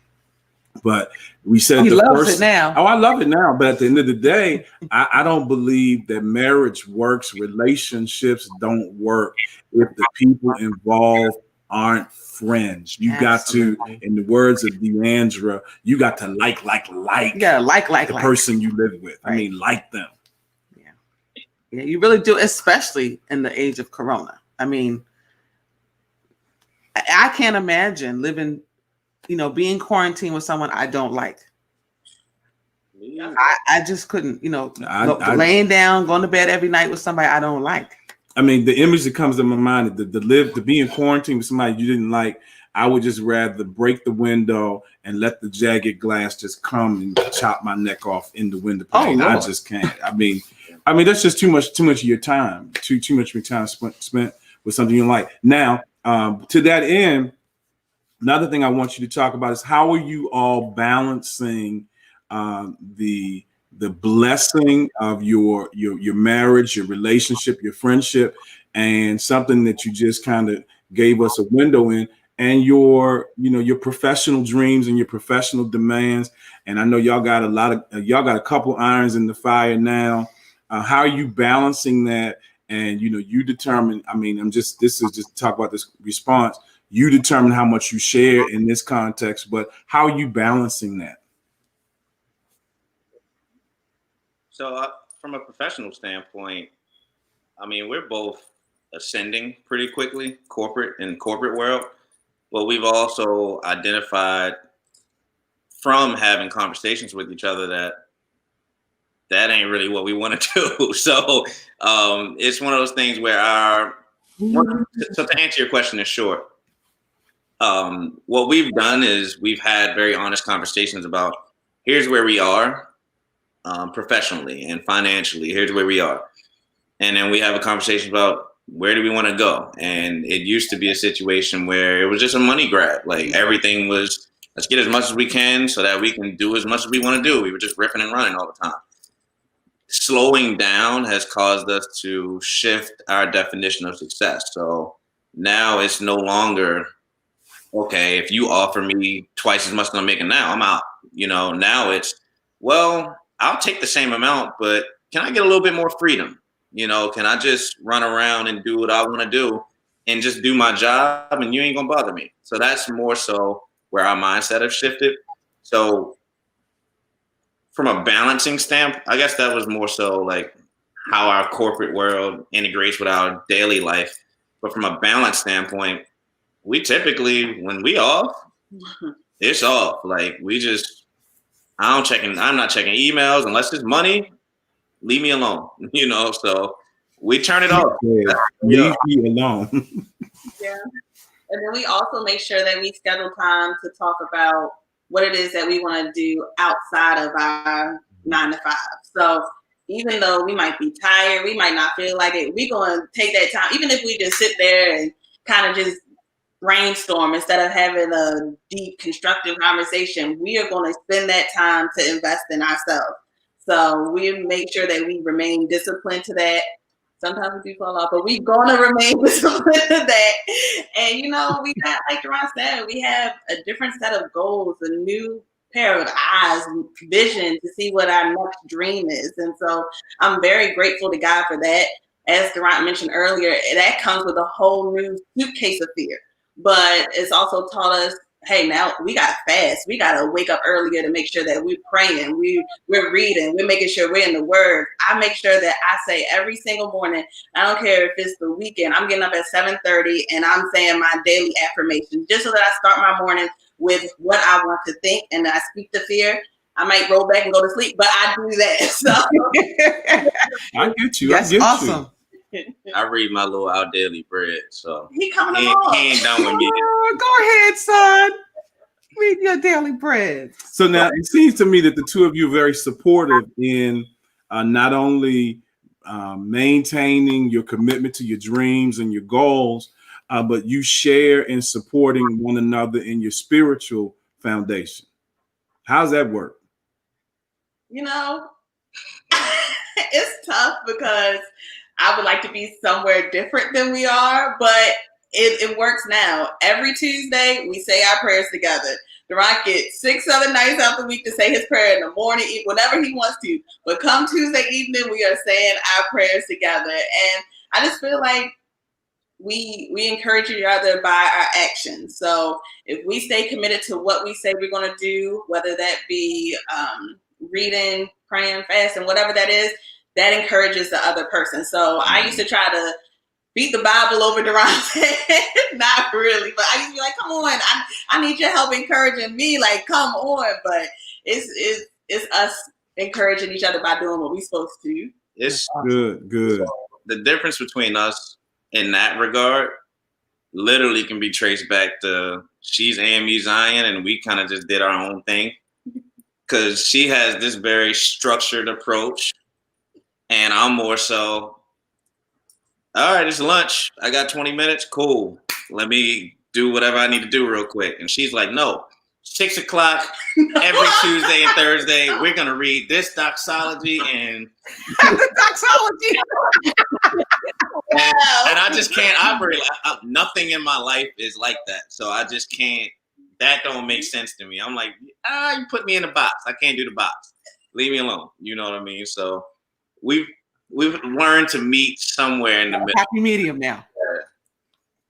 But we said he loves it now. Oh, I love it now. But at the end of the day, I don't believe that marriage works. Relationships don't work if the people involved aren't friends. You Absolutely. Got to, in the words of Diandra, you got to like. You gotta like the person you live with. Right. I mean, like them. Yeah, you really do, especially in the age of Corona. I mean, I can't imagine living, being quarantined with someone I don't like. I just couldn't, laying down, going to bed every night with somebody I don't like. I mean, the image that comes to my mind, to be in quarantine with somebody you didn't like, I would just rather break the window and let the jagged glass just come and chop my neck off in the window pane. I just can't. I mean, that's just too much of your time, too much of your time spent with something you don't like. Now, to that end, another thing I want you to talk about is how are you all balancing the blessing of your marriage, your relationship, your friendship, and something that you just kind of gave us a window in, and your professional dreams and your professional demands. And I know y'all got a couple irons in the fire now. How are you balancing that? And you determine. I mean, this is just talk about this response. You determine how much you share in this context, but how are you balancing that? So from a professional standpoint, I mean, we're both ascending pretty quickly, corporate world. what we've also identified from having conversations with each other that ain't really what we want to do. So it's one of those things where so to answer your question in short, what we've done is we've had very honest conversations about here's where we are professionally and financially. Here's where we are. And then we have a conversation about where do we want to go? And it used to be a situation where it was just a money grab. Like everything was, let's get as much as we can so that we can do as much as we want to do. We were just ripping and running all the time. Slowing down has caused us to shift our definition of success. So now it's no longer, okay, if you offer me twice as much as I'm making now, I'm out. Now it's, well, I'll take the same amount, but can I get a little bit more freedom? Can I just run around and do what I want to do and just do my job and you ain't going to bother me? So that's more so where our mindset has shifted. So from a balancing standpoint, I guess that was more so like how our corporate world integrates with our daily life. But from a balance standpoint, we typically, when we off, it's off. Like I'm not checking emails unless it's money. Leave me alone, so we turn it off. Leave me alone. Yeah. And then we also make sure that we schedule time to talk about what it is that we want to do outside of our 9 to 5. So even though we might be tired, we might not feel like it, we're going to take that time, even if we just sit there and kind of just brainstorm instead of having a deep, constructive conversation. We are going to spend that time to invest in ourselves. So we make sure that we remain disciplined to that. Sometimes we do fall off, but we're going to remain disciplined to that. And, we got, like Durant said, we have a different set of goals, a new pair of eyes, vision to see what our next dream is. And so I'm very grateful to God for that. As Durant mentioned earlier, that comes with a whole new suitcase of fear. But it's also taught us, hey, now we got to fast. We got to wake up earlier to make sure that we're praying, we're reading, we're making sure we're in the Word. I make sure that I say every single morning, I don't care if it's the weekend, I'm getting up at 7:30 and I'm saying my daily affirmations just so that I start my morning with what I want to think and I speak to fear. I might roll back and go to sleep, but I do that. So I get you. That's awesome. I read my little Our Daily Bread, so he coming along. He ain't done with me. Go ahead, son. Read your daily bread. So now it seems to me that the two of you are very supportive in not only maintaining your commitment to your dreams and your goals, but you share in supporting one another in your spiritual foundation. How's that work? It's tough because I would like to be somewhere different than we are, but it works now. Every Tuesday, we say our prayers together. Durant gets 6 other nights out the week to say his prayer in the morning, whenever he wants to. But come Tuesday evening, we are saying our prayers together. And I just feel like we encourage each other by our actions. So if we stay committed to what we say we're going to do, whether that be reading, praying, fasting, whatever that is, that encourages the other person. So I used to try to beat the Bible over Durant's head. Not really, but I used to be like, come on, I need your help encouraging me. Like, come on. But it's us encouraging each other by doing what we're supposed to. It's good. So the difference between us in that regard literally can be traced back to she's AME Zion and we kind of just did our own thing. Because she has this very structured approach. And I'm more so, all right, it's lunch. I got 20 minutes. Cool. Let me do whatever I need to do real quick. And she's like, no, 6 o'clock every Tuesday and Thursday, we're going to read this doxology and Doxology. and I just can't operate. Nothing in my life is like that. So I just can't. That don't make sense to me. I'm like, you put me in a box. I can't do the box. Leave me alone. You know what I mean? So we've learned to meet somewhere in the middle. Happy medium now.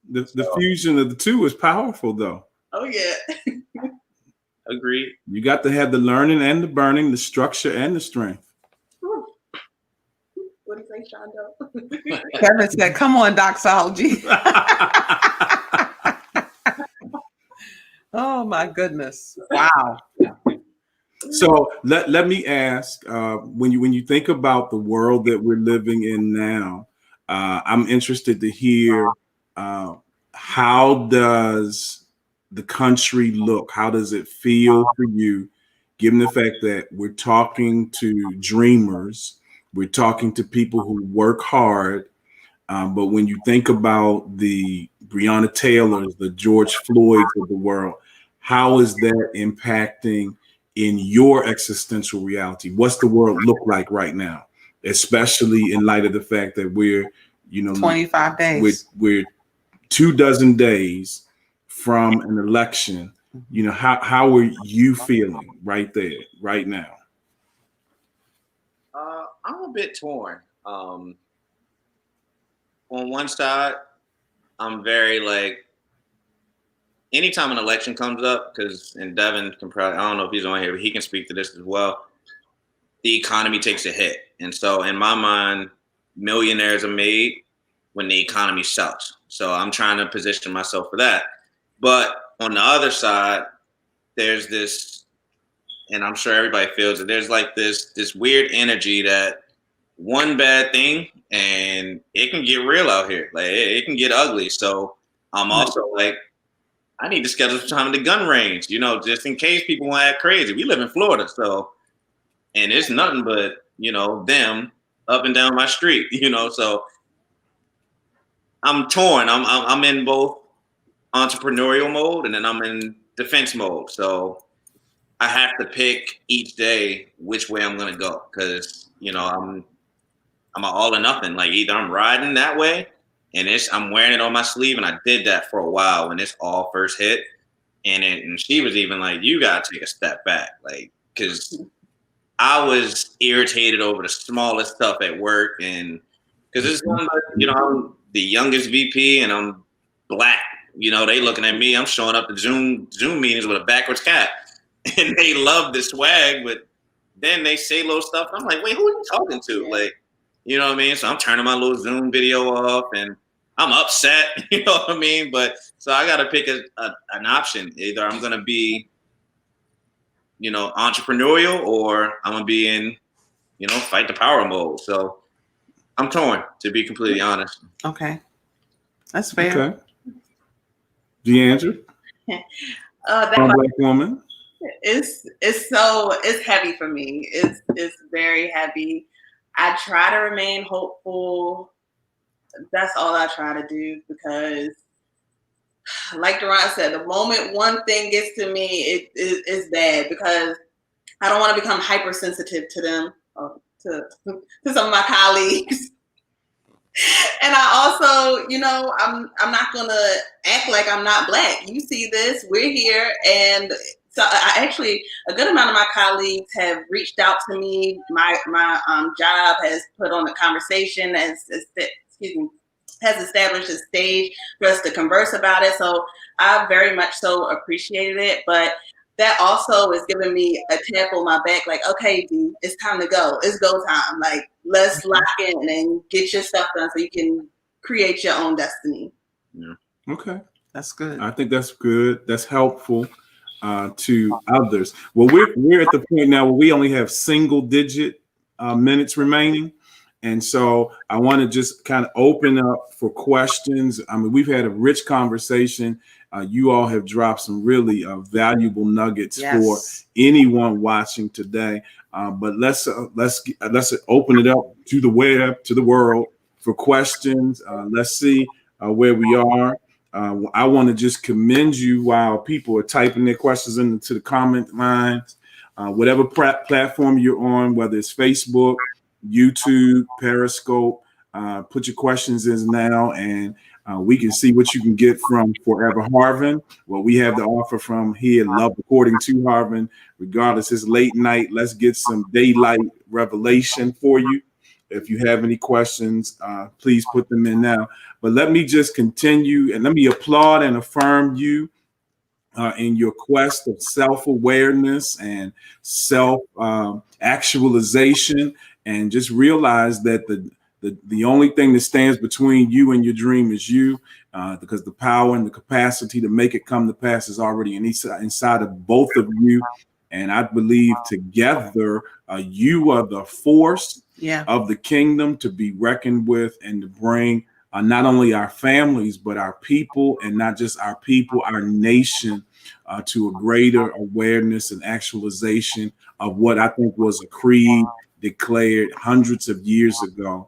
The fusion of the two is powerful, though. Oh, yeah. Agreed. You got to have the learning and the burning, the structure and the strength. What do you say, Shondo? Kevin said, come on, doxology. Oh my goodness! Wow. So let me ask, when you think about the world that we're living in now, I'm interested to hear, how does the country look? How does it feel for you, given the fact that we're talking to dreamers, we're talking to people who work hard, but when you think about the Breonna Taylors, the George Floyds of the world, how is that impacting in your existential reality? What's the world look like right now, especially in light of the fact that we're, 25 days. we're 24 days from an election? How are you feeling right there, right now? I'm a bit torn. On one side, I'm very like, anytime an election comes up, and Devin can probably, I don't know if he's on here, but he can speak to this as well. The economy takes a hit. And so in my mind, millionaires are made when the economy sucks. So I'm trying to position myself for that. But on the other side, there's this, and I'm sure everybody feels it, there's like this weird energy that one bad thing and it can get real out here. Like it can get ugly. So I'm also like, I need to schedule some time at the gun range, just in case people want to act crazy. We live in Florida, so, and it's nothing but, them up and down my street, so I'm torn. I'm in both entrepreneurial mode and then I'm in defense mode. So I have to pick each day which way I'm going to go. Cause I'm an all or nothing. Like either I'm riding that way and I'm wearing it on my sleeve. And I did that for a while when this all first hit. And she was even like, you got to take a step back. Like, cause I was irritated over the smallest stuff at work. And cause it's one, I'm the youngest VP and I'm black. They looking at me. I'm showing up to Zoom meetings with a backwards cap, and they love the swag. But then they say little stuff. I'm like, wait, who are you talking to? Like, you know what I mean? So I'm turning my little Zoom video off, and I'm upset. You know what I mean? But so I got to pick an option. Either I'm gonna be, entrepreneurial, or I'm gonna be in, fight the power mode. So I'm torn, to be completely honest. Okay, that's fair. Okay. Diandra, that black woman. It's heavy for me. It's very heavy. I try to remain hopeful. That's all I try to do, because like Durant said, the moment one thing gets to me, it's bad, because I don't want to become hypersensitive to them, to some of my colleagues. And I also, I'm not going to act like I'm not black. You see this, we're here. And so a good amount of my colleagues have reached out to me. My job has put on a conversation, has established a stage for us to converse about it. So I very much so appreciated it. But that also is giving me a tap on my back, like, okay, D, it's time to go. It's go time. Like, let's lock in and get your stuff done so you can create your own destiny. Yeah. Okay. That's good. I think that's good. That's helpful to others. Well, we're at the point now where we only have single digit minutes remaining. And so I want to just kind of open up for questions. I mean, we've had a rich conversation. You all have dropped some really valuable nuggets for anyone watching today. But let's open it up to the web, to the world for questions. Let's see where we are. I want to just commend you while people are typing their questions into the comment lines. Whatever platform you're on, whether it's Facebook, YouTube, Periscope, put your questions in now, and we can see what you can get from Forever Harvin. Well, we have the offer from here, Love According to Harvin. Regardless, it's late night. Let's get some daylight revelation for you. If you have any questions, please put them in now. But let me just continue, and let me applaud and affirm you in your quest of self-awareness and self-actualization. And just realize that The only thing that stands between you and your dream is you, because the power and the capacity to make it come to pass is already inside of both of you. And I believe together, you are the force of the kingdom to be reckoned with and to bring not only our families, but our people, and not just our people, our nation, to a greater awareness and actualization of what I think was a creed declared hundreds of years ago.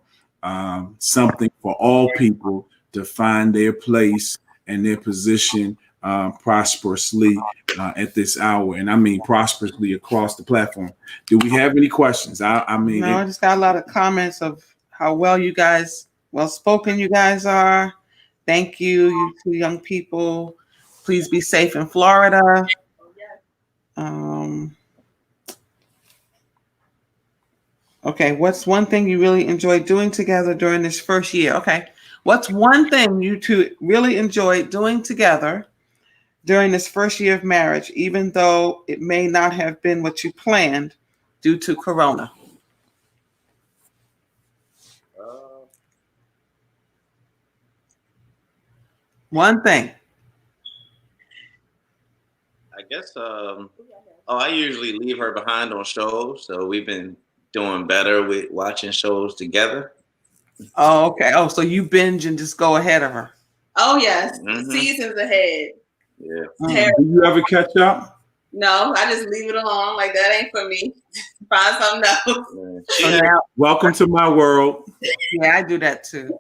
Something for all people to find their place and their position prosperously at this hour. And I mean prosperously across the platform. Do we have any questions? I mean, no, I just got a lot of comments of how well spoken you guys are. Thank you, you two young people. Please be safe in Florida. Okay, what's one thing you really enjoyed doing together during this first year? Okay, what's one thing you two really enjoyed doing together during this first year of marriage, even though it may not have been what you planned due to Corona? One thing. I guess, I usually leave her behind on shows. So we've been doing better with watching shows together. Oh, okay. Oh, so you binge and just go ahead of her. Oh, yes. Seasons ahead. Yeah. Do you ever catch up? No, I just leave it alone. Like, that ain't for me. Find something else. Welcome to my world. Yeah, I do that too.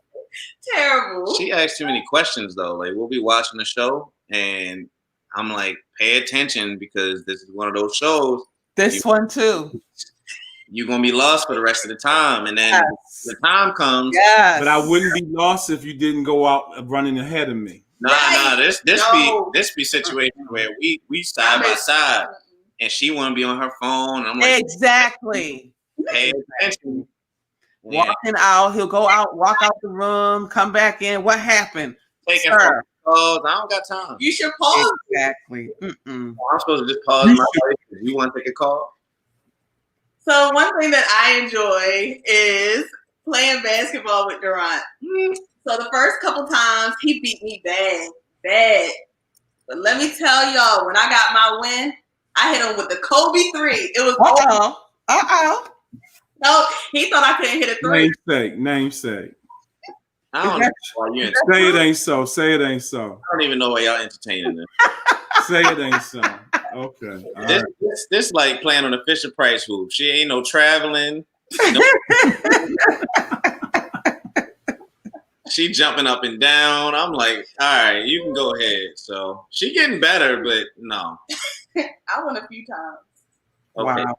Terrible. She asks too many questions, though. Like, we'll be watching the show, and I'm like, pay attention, because this is one of those shows. This one too. You're going to be lost for the rest of the time. And then the time comes. Yes. But I wouldn't be lost if you didn't go out running ahead of me. Nah. This be situation where we side by side, and she want to be on her phone. I'm like, exactly. Pay attention. Walking out, he'll go out, walk out the room, come back in. What happened? Taking phone calls. I don't got time. You should pause. Exactly. I'm supposed to just pause my life. You want to take a call? So one thing that I enjoy is playing basketball with Durant. So the first couple times he beat me bad. But let me tell y'all, when I got my win, I hit him with the Kobe 3. It was No, he thought I couldn't hit a 3. Namesake. I don't know why you say it ain't so. Say it ain't so. I don't even know why y'all entertaining this. Say it ain't so. Okay. This like playing on the Fisher Price hoop. She ain't no traveling. She jumping up and down. I'm like, all right, you can go ahead. So she getting better, but no. I won a few times. Okay. Wow.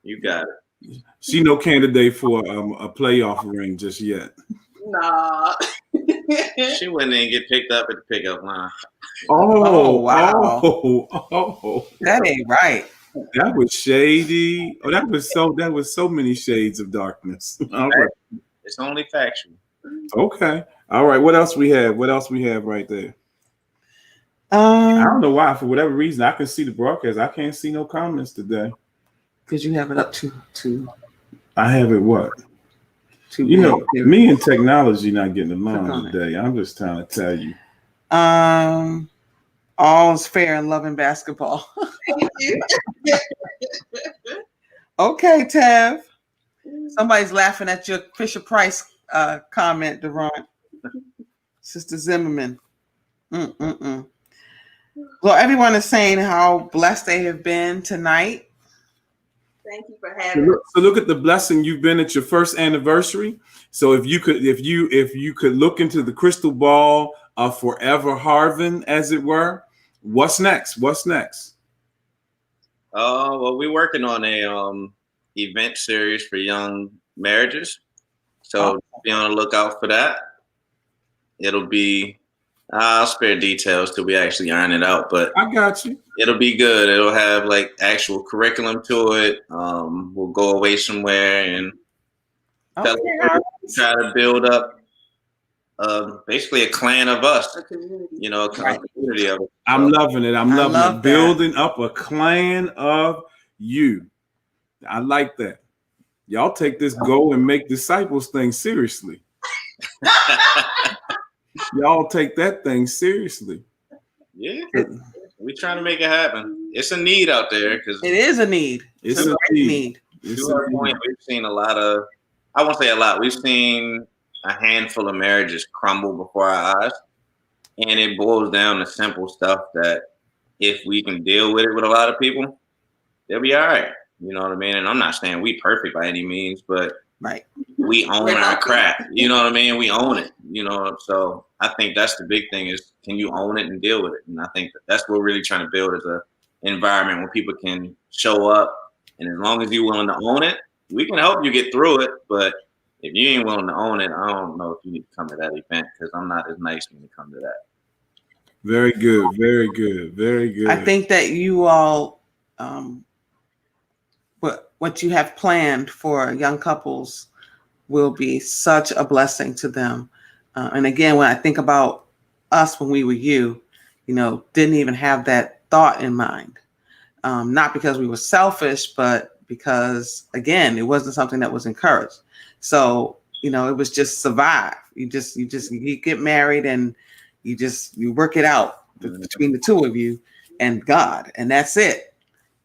You got it. She no candidate for a playoff ring just yet. Nah. She wouldn't even get picked up at the pickup line. Oh wow. Oh. That ain't right. That was shady. Oh, that was so many shades of darkness. All right. It's only factual. Okay. All right. What else we have? Right there? I don't know why. For whatever reason, I can see the broadcast. I can't see no comments today. Because you have it up to. I have it what? Me and technology not getting along today. I'm just trying to tell you. All is fair in love and basketball. Okay, Tev. Somebody's laughing at your Fisher Price comment, Durant. Sister Zimmerman. Well, everyone is saying how blessed they have been tonight. Thank you for having me. So look at the blessing you've been at your first anniversary. So if you could look into the crystal ball of forever Harvin, as it were, what's next? Well, we're working on a event series for young marriages. So be on the lookout for that. It'll be I'll spare details till we actually iron it out, but I got you. It'll be good. It'll have like actual curriculum to it. We'll go away somewhere and try to build up basically a clan of us. A community. A community of us. I'm loving it. I'm loving it. Building up a clan of you. I like that. y'all take this go and make disciples thing seriously. Y'all take that thing seriously. Yeah, we're trying to make it happen. It's a need out there because it is a need. It's a need. To our point, we've seen a lot of, I won't say a lot, we've seen a handful of marriages crumble before our eyes. And it boils down to simple stuff that if we can deal with it with a lot of people, they'll be all right. You know what I mean? And I'm not saying we perfect by any means, but right, we own our crap. You know what I mean? We own it. You know, so I think that's the big thing is, can you own it and deal with it? And I think that's what we're really trying to build as a environment where people can show up. And as long as you're willing to own it, we can help you get through it. But if you ain't willing to own it, I don't know if you need to come to that event because I'm not as nice when you come to that. Very good. Very good. Very good. I think that you all, what you have planned for young couples will be such a blessing to them. And again, when I think about us when we were you know, didn't even have that thought in mind. Not because we were selfish, but because, again, it wasn't something that was encouraged. So, you know, it was just survive. You get married and you work it out between the two of you and God, and that's it.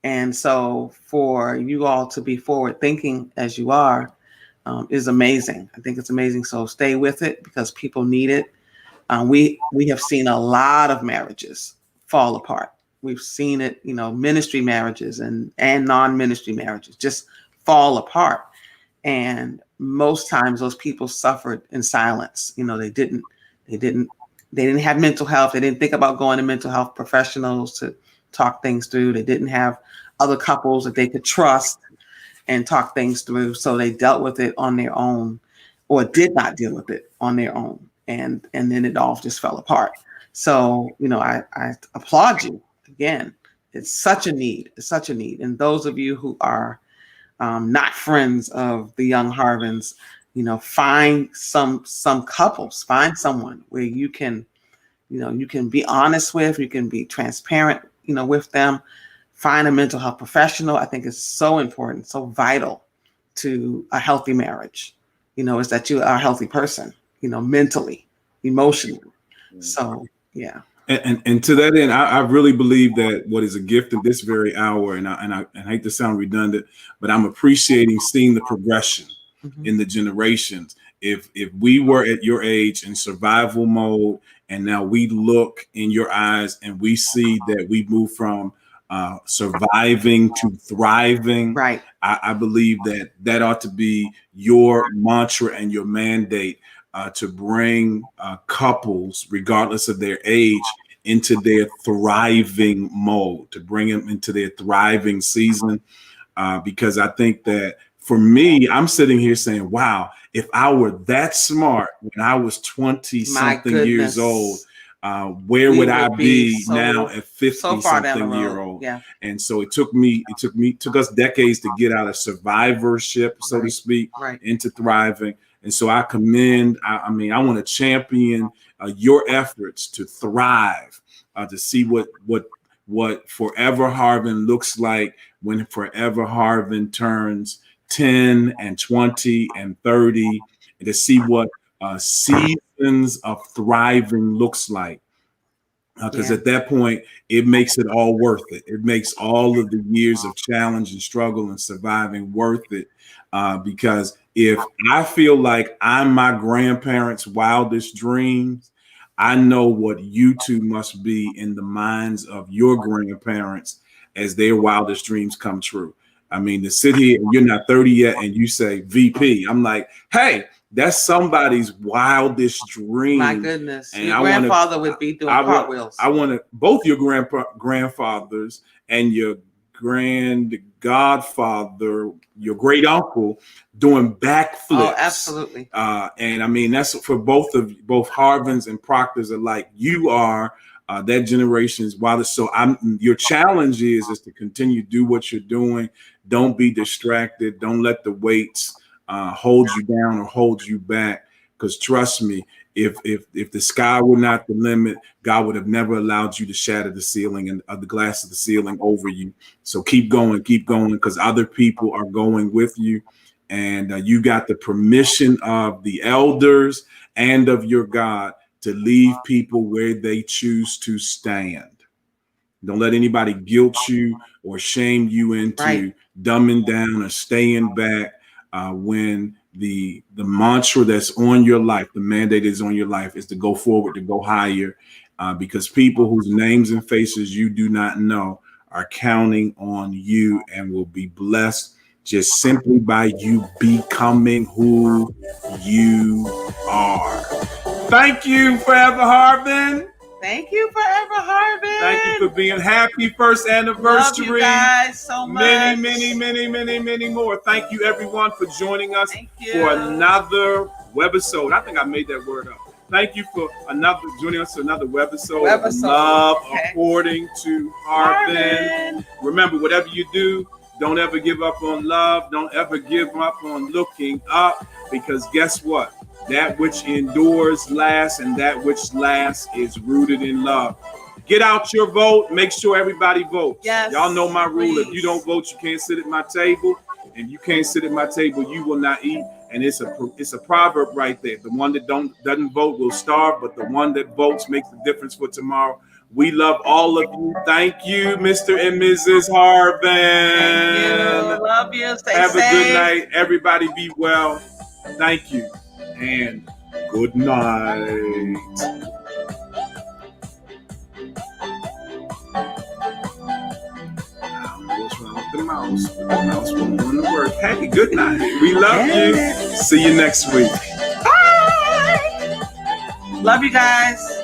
And so for you all to be forward thinking as you are is amazing. I think it's amazing. So stay with it because people need it. We have seen a lot of marriages fall apart. We've seen it, you know, ministry marriages and non-ministry marriages just fall apart. And most times those people suffered in silence. You know, they didn't have mental health. They didn't think about going to mental health professionals to talk things through. They didn't have other couples that they could trust and talk things through. So they dealt with it on their own or did not deal with it on their own. And then it all just fell apart. So, you know, I applaud you. Again, it's such a need. It's such a need. And those of you who are not friends of the young Harvins, you know, find some couples, find someone where you can be honest with, you can be transparent, you know, with them. Find a mental health professional. I think it's so important, so vital to a healthy marriage, you know, is that you are a healthy person, you know, mentally, emotionally. So, yeah. And to that end, I really believe that what is a gift in this very hour, and I hate to sound redundant, but I'm appreciating seeing the progression in the generations. If we were at your age in survival mode, and now we look in your eyes and we see that we move from surviving to thriving, right? I believe that ought to be your mantra and your mandate. To bring couples, regardless of their age, into their thriving mode, to bring them into their thriving season. Because I think that for me, I'm sitting here saying, wow, if I were that smart when I was 20-something years old, where would I be now at 50-something year old? Yeah. And so it took us decades to get out of survivorship, so to speak, into thriving. And so I commend, I want to champion your efforts to thrive, to see what Forever Harvin looks like when Forever Harvin turns 10 and 20 and 30, and to see what seasons of thriving looks like. Because at that point, it makes it all worth it. It makes all of the years of challenge and struggle and surviving worth it. Because if I feel like I'm my grandparents' wildest dreams, I know what you two must be in the minds of your grandparents as their wildest dreams come true. I mean, to sit here and you're not 30 yet and you say VP, I'm like, hey, that's somebody's wildest dream. My goodness. And your grandfather would be doing cartwheels. I want to both your grandfathers and your godfather, your great uncle, doing backflips. Oh, absolutely. And I mean, that's for both Harvins and Proctors alike. You are that generation's wildest. So your challenge is to continue to do what you're doing. Don't be distracted. Don't let the weights hold you down or hold you back. Because trust me, if the sky were not the limit, God would have never allowed you to shatter the ceiling and the glass of the ceiling over you. So keep going, because other people are going with you. and you got the permission of the elders and of your God to leave people where they choose to stand. Don't let anybody guilt you or shame you into dumbing down or staying back when the mantra that's on your life, the mandate is on your life, is to go forward, to go higher, because people whose names and faces you do not know are counting on you and will be blessed just simply by you becoming who you are. Thank you, Forever Harvin. Thank you, Forever Harvin. Thank you for being happy first anniversary. Love you guys so much. Many more. Thank you, everyone, for joining us for another webisode. I think I made that word up. Thank you for joining us for another webisode of Love According to Harvin. Remember, whatever you do, don't ever give up on love. Don't ever give up on looking up, because guess what? That which endures lasts, and that which lasts is rooted in love. Get out your vote. Make sure everybody votes. Yes, y'all know my rule. please. If you don't vote, you can't sit at my table. If you can't sit at my table, you will not eat. And it's a proverb right there. The one that doesn't vote will starve, but the one that votes makes the difference for tomorrow. We love all of you. Thank you, Mr. and Mrs. Harvin. Thank you. Love you. Stay Have safe. a good night. Everybody be well. Thank you. And good night. What's wrong with the mouse? The mouse won't want to work. Hey, good night. We love you. See you next week. Bye. Love you guys.